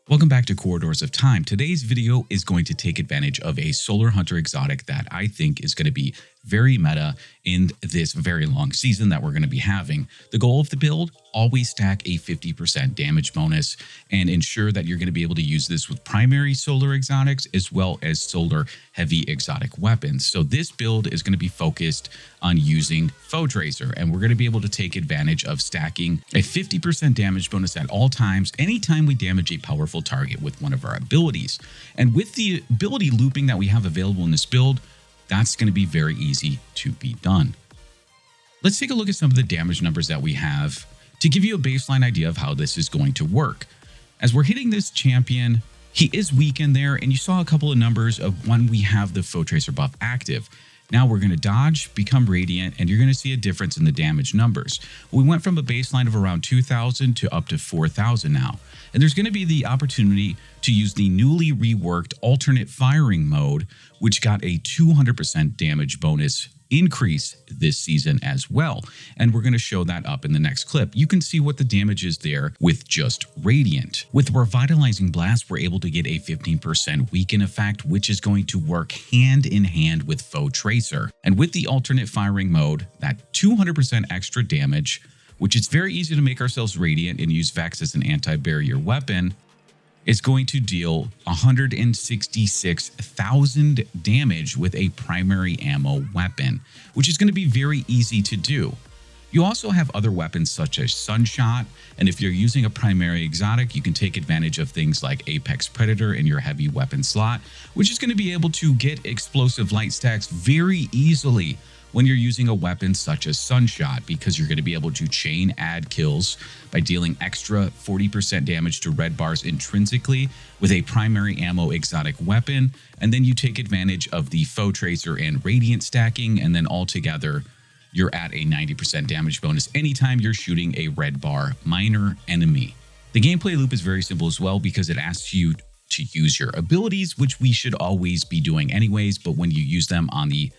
Welcome back to Corridors of Time. Today's video is going to take advantage of a Solar Hunter exotic that I think is going to be very meta in this very long season that we're going to be having. The goal of the build, always stack a 50% damage bonus and ensure that you're going to be able to use this with primary solar exotics as well as solar heavy exotic weapons. So this build is going to be focused on using Foetracer, and we're going to be able to take advantage of stacking a 50% damage bonus at all times, anytime we damage a powerful target with one of our abilities. And with the ability looping that we have available in this build, that's going to be very easy to be done. Let's take a look at some of the damage numbers that we have to give you a baseline idea of how this is going to work. As we're hitting this champion, he is weak in there, and you saw a couple of numbers of when we have the Foetracer buff active. Now we're going to dodge, become radiant, and you're going to see a difference in the damage numbers. We went from a baseline of around 2,000 to up to 4,000 now. And there's going to be the opportunity to use the newly reworked alternate firing mode, which got a 200% damage bonus increase this season as well. And we're going to show that up in the next clip. You can see what the damage is there with just Radiant. With Revitalizing Blast, we're able to get a 15% weaken effect, which is going to work hand in hand with Foetracer. And with the alternate firing mode, that 200% extra damage, which is very easy to make ourselves Radiant and use Vex as an anti-barrier weapon, is going to deal 166,000 damage with a primary ammo weapon, which is going to be very easy to do. You also have other weapons such as Sunshot, and if you're using a primary exotic, you can take advantage of things like Apex Predator in your heavy weapon slot, which is going to be able to get explosive light stacks very easily when you're using a weapon such as Sunshot, because you're going to be able to chain add kills by dealing extra 40% damage to red bars intrinsically with a primary ammo exotic weapon, and then you take advantage of the Foetracer and Radiant stacking, and then altogether you're at a 90% damage bonus anytime you're shooting a red bar minor enemy. The gameplay loop is very simple as well, because it asks you to use your abilities, which we should always be doing anyways, but when you use them on the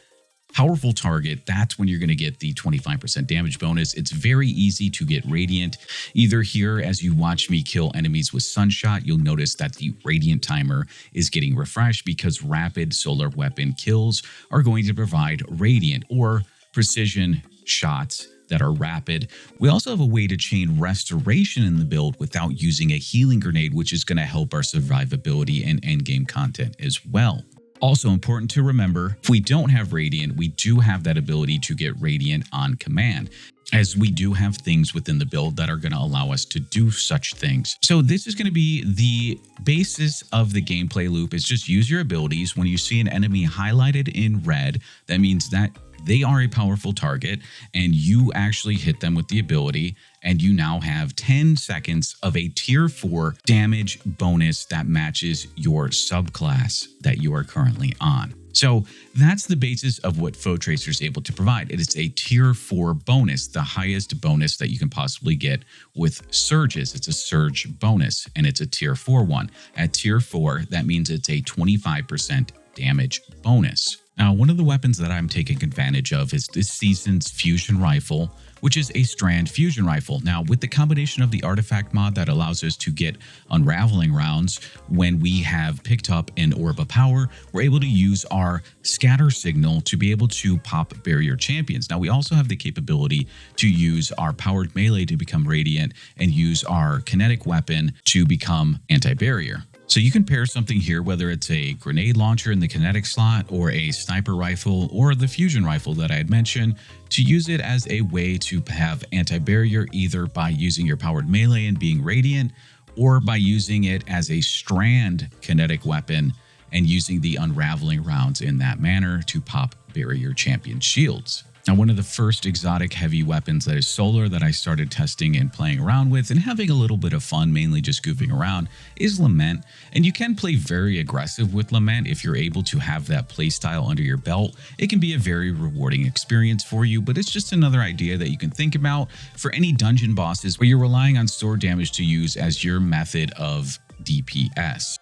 powerful target, that's when you're going to get the 25% damage bonus. It's very easy to get Radiant. Either here, as you watch me kill enemies with Sunshot, you'll notice that the Radiant timer is getting refreshed because rapid solar weapon kills are going to provide Radiant, or precision shots that are rapid. We also have a way to chain restoration in the build without using a healing grenade, which is going to help our survivability and endgame content as well. Also important to remember, if we don't have Radiant, we do have that ability to get Radiant on command, as we do have things within the build that are going to allow us to do such things. So this is going to be the basis of the gameplay loop, is just use your abilities. When you see an enemy highlighted in red, that means that they are a powerful target, and you actually hit them with the ability, and you now have 10 seconds of a tier 4 damage bonus that matches your subclass that you are currently on. So that's the basis of what Foetracer is able to provide. It is a tier 4 bonus, the highest bonus that you can possibly get with surges. It's a surge bonus, and it's a tier 4 one. At tier 4, that means it's a 25% damage bonus. Now, one of the weapons that I'm taking advantage of is this season's fusion rifle, which is a strand fusion rifle. Now, with the combination of the artifact mod that allows us to get unraveling rounds when we have picked up an Orb of Power, we're able to use our scatter signal to be able to pop barrier champions. Now, we also have the capability to use our powered melee to become Radiant and use our kinetic weapon to become anti-barrier. So you can pair something here, whether it's a grenade launcher in the kinetic slot or a sniper rifle or the fusion rifle that I had mentioned, to use it as a way to have anti-barrier, either by using your powered melee and being Radiant, or by using it as a strand kinetic weapon and using the unraveling rounds in that manner to pop barrier champion shields. Now, one of the first exotic heavy weapons that is solar that I started testing and playing around with and having a little bit of fun, mainly just goofing around, is Lament. And you can play very aggressive with Lament if you're able to have that playstyle under your belt. It can be a very rewarding experience for you, but it's just another idea that you can think about for any dungeon bosses where you're relying on sword damage to use as your method of DPS.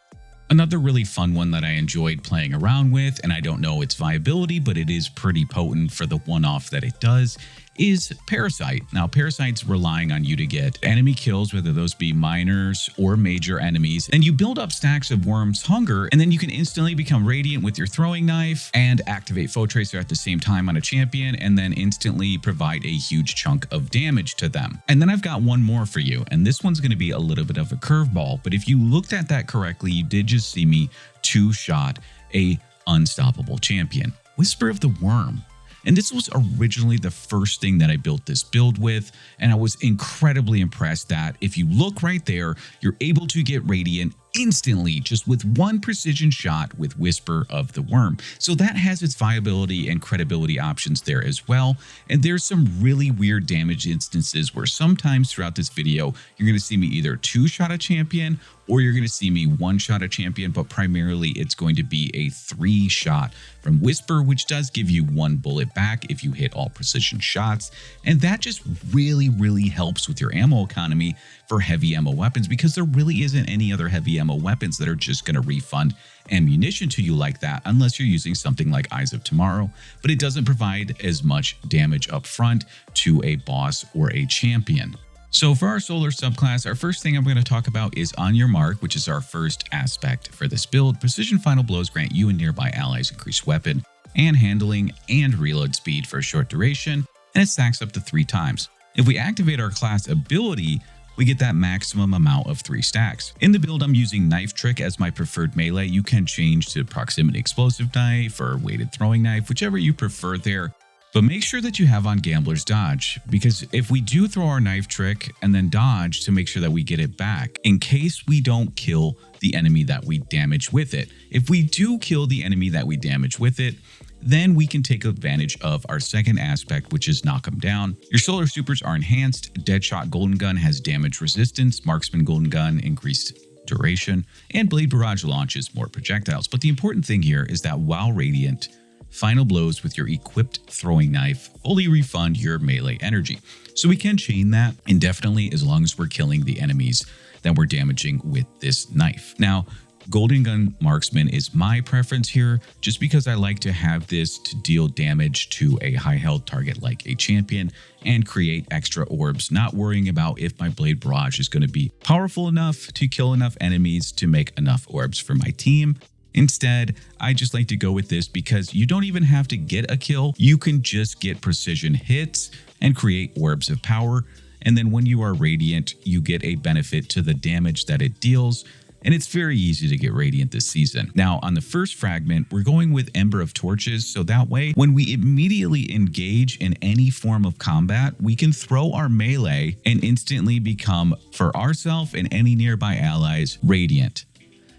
Another really fun one that I enjoyed playing around with, and I don't know its viability, but it is pretty potent for the one-off that it does, is Parasite. Now, Parasite's relying on you to get enemy kills, whether those be minors or major enemies, and you build up stacks of Worm's Hunger, and then you can instantly become Radiant with your throwing knife and activate Foetracer at the same time on a champion, and then instantly provide a huge chunk of damage to them. And then I've got one more for you, and this one's going to be a little bit of a curveball, but if you looked at that correctly, you did just see me two-shot a unstoppable champion, Whisper of the Worm. And this was originally the first thing that I built this build with, and I was incredibly impressed that if you look right there, you're able to get Radiant instantly just with one precision shot with Whisper of the Worm. So that has its viability and credibility options there as well. And there's some really weird damage instances where sometimes throughout this video, you're going to see me either two-shot a champion or you're going to see me one-shot a champion, but primarily it's going to be a three-shot from Whisper, which does give you one bullet back if you hit all precision shots. And that just really helps with your ammo economy for heavy ammo weapons, because there really isn't any other heavy ammo weapons that are just going to refund ammunition to you like that, unless you're using something like Eyes of Tomorrow, but it doesn't provide as much damage up front to a boss or a champion. So for our solar subclass, our first thing I'm going to talk about is On Your Mark, which is our first aspect for this build. Precision final blows grant you and nearby allies increased weapon and handling and reload speed for a short duration, and it stacks up to 3 times. If we activate our class ability, we get that maximum amount of 3 stacks. In the build, I'm using Knife Trick as my preferred melee. You can change to Proximity Explosive Knife or Weighted Throwing Knife, whichever you prefer there. But make sure that you have on Gambler's Dodge, because if we do throw our Knife Trick and then dodge to make sure that we get it back, in case we don't kill the enemy that we damage with it. If we do kill the enemy that we damage with it, then we can take advantage of our second aspect, which is Knock 'em down. Your solar supers are enhanced. Deadshot Golden Gun has damage resistance, Marksman Golden Gun increased duration, and Blade Barrage launches more projectiles. But the important thing here is that while Radiant, final blows with your equipped throwing knife fully refund your melee energy. So we can chain that indefinitely as long as we're killing the enemies that we're damaging with this knife. Now, Golden Gun Marksman is my preference here, just because I like to have this to deal damage to a high health target like a champion and create extra orbs, not worrying about if my Blade Barrage is going to be powerful enough to kill enough enemies to make enough orbs for my team. Instead, I just like to go with this because you don't even have to get a kill. You can just get precision hits and create orbs of power. And then when you are Radiant, you get a benefit to the damage that it deals. And it's very easy to get Radiant this season. Now, on the first fragment, we're going with Ember of Torches, so that way, when we immediately engage in any form of combat, we can throw our melee and instantly become, for ourselves and any nearby allies, Radiant.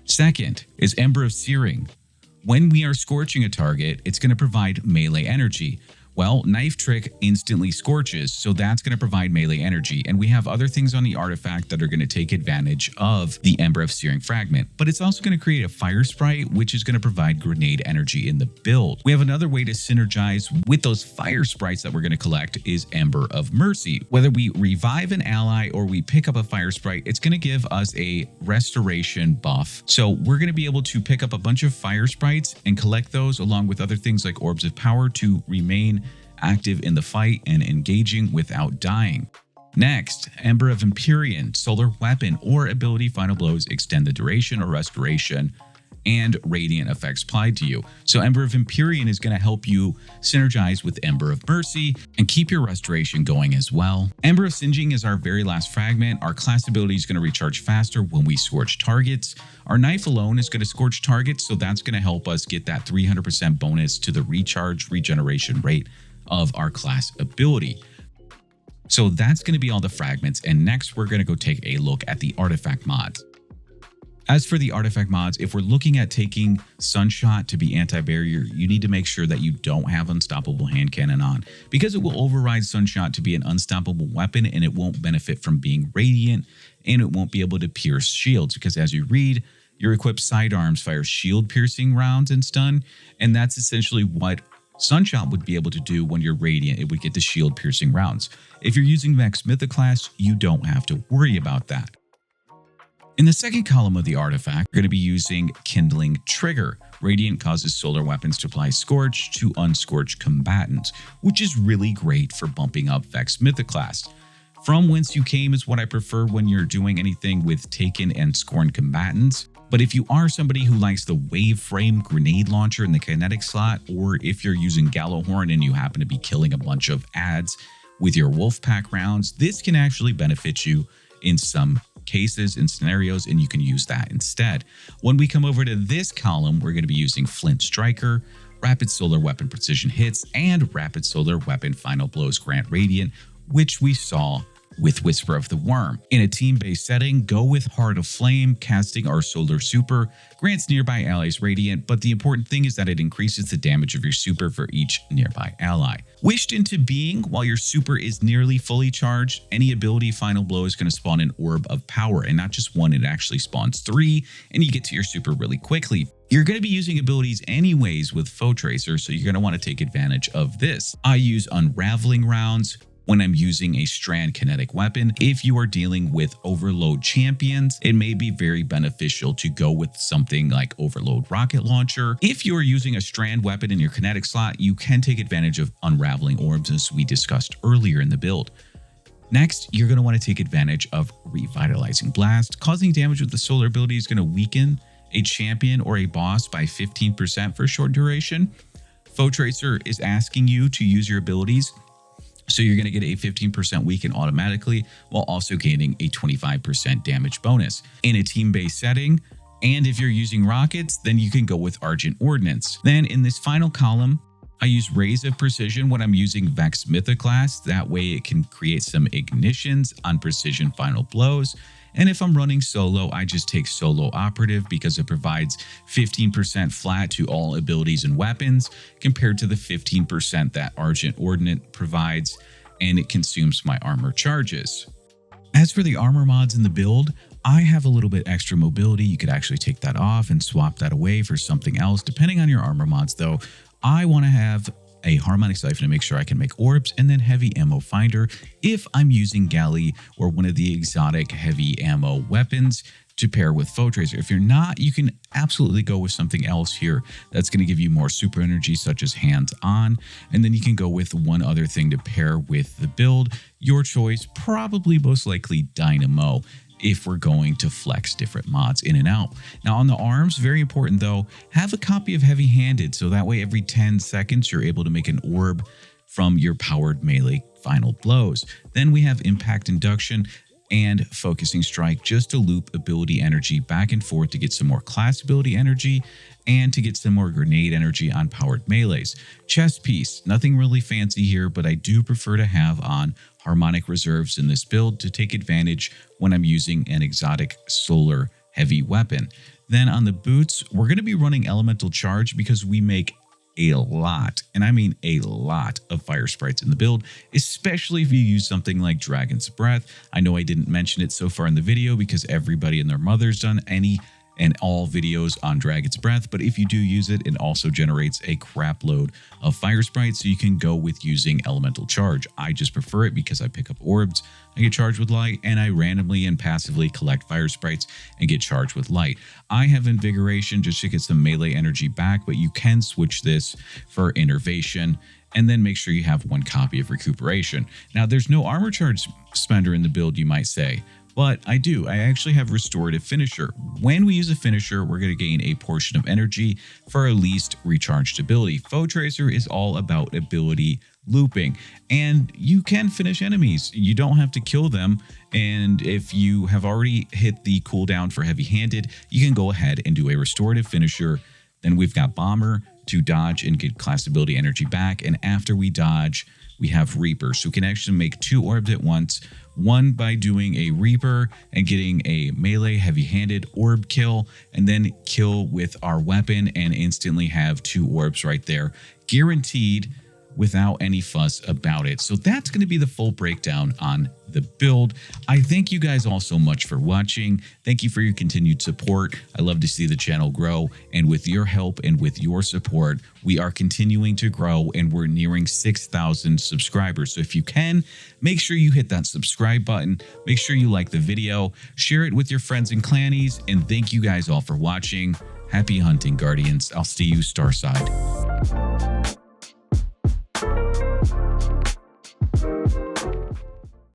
Second is Ember of Searing. When we are scorching a target, it's going to provide melee energy. Well, Knife Trick instantly scorches, so that's going to provide melee energy. And we have other things on the artifact that are going to take advantage of the Ember of Searing fragment. But it's also going to create a Firesprite, which is going to provide grenade energy in the build. We have another way to synergize with those Firesprites that we're going to collect is Ember of Mercy. Whether we revive an ally or we pick up a Firesprite, it's going to give us a restoration buff. So we're going to be able to pick up a bunch of Firesprites and collect those along with other things like Orbs of Power to remain active in the fight and engaging without dying. Next, Ember of Empyrean, solar weapon or ability final blows extend the duration or restoration and radiant effects applied to you. So Ember of Empyrean is going to help you synergize with Ember of Mercy and keep your restoration going as well. Ember of Singeing is our very last fragment. Our class ability is going to recharge faster when we scorch targets. Our knife alone is going to scorch targets, so that's going to help us get that 300% bonus to the recharge regeneration rate of our class ability. So that's going to be all the fragments, and next we're going to go take a look at the artifact mods. As for the artifact mods, if we're looking at taking Sunshot to be anti-barrier, you need to make sure that you don't have Unstoppable Hand Cannon on, because it will override Sunshot to be an unstoppable weapon and it won't benefit from being radiant, and it won't be able to pierce shields, because as you read, your equipped sidearms fire shield piercing rounds and stun, and that's essentially what Sunshot would be able to do when you're radiant. It would get the shield piercing rounds. If you're using Vex Mythoclast, you don't have to worry about that. In the second column of the artifact, we're going to be using Kindling Trigger. Radiant causes solar weapons to apply Scorch to unscorched combatants, which is really great for bumping up Vex Mythoclast. From Whence You Came is what I prefer when you're doing anything with Taken and Scorned combatants. But if you are somebody who likes the Wave Frame grenade launcher in the kinetic slot, or if you're using Gallowhorn and you happen to be killing a bunch of ads with your Wolfpack rounds, this can actually benefit you in some cases and scenarios, and you can use that instead. When we come over to this column, we're going to be using Flint Striker, Rapid Solar Weapon Precision Hits, and Rapid Solar Weapon Final Blows Grant Radiant, which we saw with Whisper of the Worm. In a team-based setting, go with Heart of Flame. Casting our Solar Super grants nearby allies Radiant, but the important thing is that it increases the damage of your super for each nearby ally. Wished into being, while your super is nearly fully charged, any ability Final Blow is going to spawn an Orb of Power, and not just one, it actually spawns 3, and you get to your super really quickly. You're going to be using abilities anyways with Foetracer, so you're going to want to take advantage of this. I use Unraveling rounds when I'm using a Strand kinetic weapon. If you are dealing with Overload champions, it may be very beneficial to go with something like Overload Rocket Launcher. If you are using a Strand weapon in your kinetic slot, you can take advantage of Unraveling Orbs, as we discussed earlier in the build. Next, you're going to want to take advantage of Revitalizing Blast. Causing damage with the solar ability is going to weaken a champion or a boss by 15% for a short duration. Foetracer is asking you to use your abilities, so you're going to get a 15% weaken automatically, while also gaining a 25% damage bonus. In a team-based setting, and if you're using rockets, then you can go with Argent Ordnance. Then in this final column, I use Rays of Precision when I'm using Vex Mythoclast. That way it can create some ignitions on precision final blows. And if I'm running solo, I just take Solo Operative because it provides 15% flat to all abilities and weapons compared to the 15% that Argent Ordnance provides, and it consumes my armor charges. As for the armor mods in the build, I have a little bit extra mobility. You could actually take that off and swap that away for something else. Depending on your armor mods though, I want to have a Harmonic Siphon to make sure I can make orbs, and then Heavy Ammo Finder if I'm using Galley or one of the exotic heavy ammo weapons to pair with Foetracer. If you're not, you can absolutely go with something else here that's going to give you more super energy, such as Hands On, and then you can go with one other thing to pair with the build. Your choice, probably most likely Dynamo, if we're going to flex different mods in and out. Now on the arms, very important though, have a copy of Heavy Handed, so that way every 10 seconds you're able to make an orb from your powered melee final blows. Then we have Impact Induction and Focusing Strike, just to loop ability energy back and forth to get some more class ability energy and to get some more grenade energy on powered melees. Chest Piece, nothing really fancy here, but I do prefer to have on Harmonic Reserves in this build to take advantage when I'm using an exotic solar heavy weapon. Then on the boots, we're going to be running Elemental Charge because we make a lot, and I mean a lot, of fire sprites in the build, especially if you use something like Dragon's Breath. I know I didn't mention it so far in the video because everybody and their mother's done any and all videos on Dragon's Breath, but if you do use it, it also generates a crap load of fire sprites, so you can go with using Elemental Charge. I just prefer it because I pick up orbs, I get charged with light, and I randomly and passively collect fire sprites and get charged with light. I have Invigoration just to get some melee energy back, but you can switch this for Innervation, and then make sure you have one copy of Recuperation. Now, there's no armor charge spender in the build, you might say, but I do. I actually have Restorative Finisher. When we use a finisher, we're going to gain a portion of energy for our least recharged ability. Foetracer is all about ability looping, and you can finish enemies. You don't have to kill them, and if you have already hit the cooldown for Heavy Handed, you can go ahead and do a Restorative Finisher. Then we've got Bomber to dodge and get class ability energy back, and after we dodge, we have Reaper, so we can actually make 2 orbs at once, one by doing a Reaper and getting a melee heavy-handed orb kill, and then kill with our weapon and instantly have 2 orbs right there, guaranteed without any fuss about it. So that's going to be the full breakdown on the build. I thank you guys all so much for watching. Thank you for your continued support. I love to see the channel grow, and with your help and with your support, we are continuing to grow and we're nearing 6,000 subscribers. So if you can, make sure you hit that subscribe button, make sure you like the video, share it with your friends and clannies, and thank you guys all for watching. Happy hunting, Guardians. I'll see you Starside.